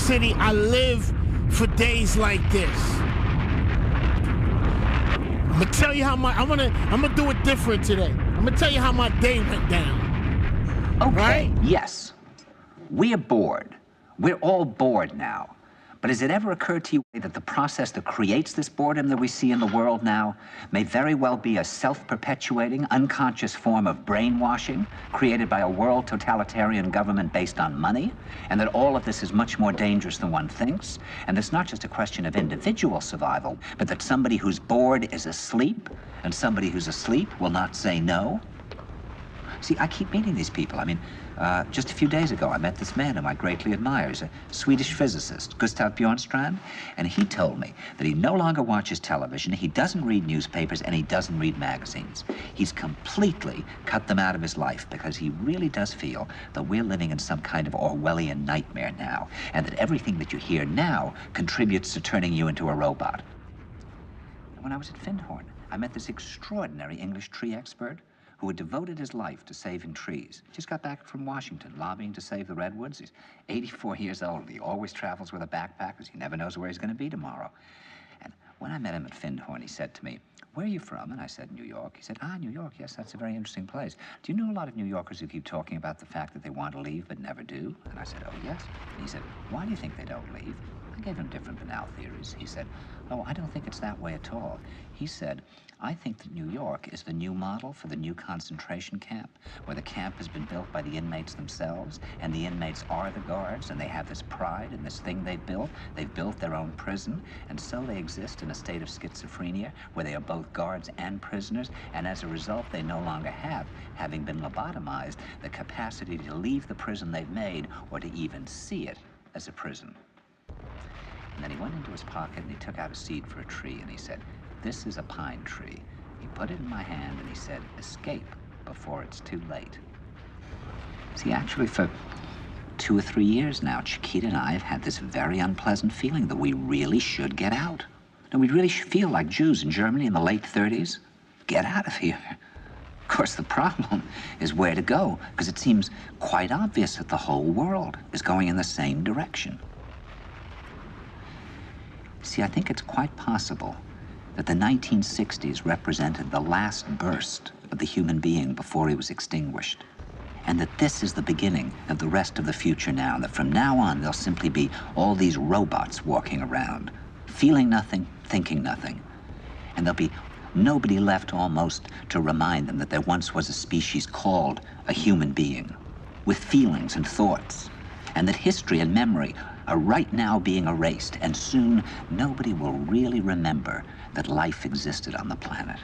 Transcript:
City, I live for days like this. I'm gonna tell you how I'm gonna do it different today. I'm gonna tell you how my day went down. Okay, right? Yes. We're bored. We're all bored now. But has it ever occurred to you that the process that creates this boredom that we see in the world now may very well be a self-perpetuating, unconscious form of brainwashing created by a world totalitarian government based on money, and that all of this is much more dangerous than one thinks, and it's not just a question of individual survival, but that somebody who's bored is asleep, and somebody who's asleep will not say no? See, I keep meeting these people. I mean, just a few days ago, I met this man whom I greatly admire. He's a Swedish physicist, Gustav Bjornstrand, and he told me that he no longer watches television, he doesn't read newspapers, and he doesn't read magazines. He's completely cut them out of his life because he really does feel that we're living in some kind of Orwellian nightmare now, and that everything that you hear now contributes to turning you into a robot. When I was at Findhorn, I met this extraordinary English tree expert who had devoted his life to saving trees. Just got back from Washington, lobbying to save the redwoods. He's 84 years old. He always travels with a backpack because he never knows where he's going to be tomorrow. And when I met him at Findhorn, he said to me, "Where are you from?" And I said, "New York." He said, "Ah, New York, yes, that's a very interesting place. Do you know a lot of New Yorkers who keep talking about the fact that they want to leave but never do?" And I said, "Oh, yes." And he said, "Why do you think they don't leave?" I gave him different banal theories. He said, "Oh, I don't think it's that way at all." He said, "I think that New York is the new model for the new concentration camp, where the camp has been built by the inmates themselves, and the inmates are the guards, and they have this pride in this thing they've built. They've built their own prison, and so they exist in a state of schizophrenia, where they are both guards and prisoners, and as a result, they no longer have, having been lobotomized, the capacity to leave the prison they've made, or to even see it as a prison." And then he went into his pocket and he took out a seed for a tree and he said, "This is a pine tree." He put it in my hand and he said, "Escape before it's too late." See, actually for 2 or 3 years now, Chiquita and I have had this very unpleasant feeling that we really should get out. And we really should feel like Jews in Germany in the late 30s. Get out of here. Of course, the problem is where to go, because it seems quite obvious that the whole world is going in the same direction. See, I think it's quite possible that the 1960s represented the last burst of the human being before he was extinguished, and that this is the beginning of the rest of the future now, and that from now on there'll simply be all these robots walking around, feeling nothing, thinking nothing, and there'll be nobody left almost to remind them that there once was a species called a human being, with feelings and thoughts, and that history and memory are right now being erased, and soon nobody will really remember that life existed on the planet.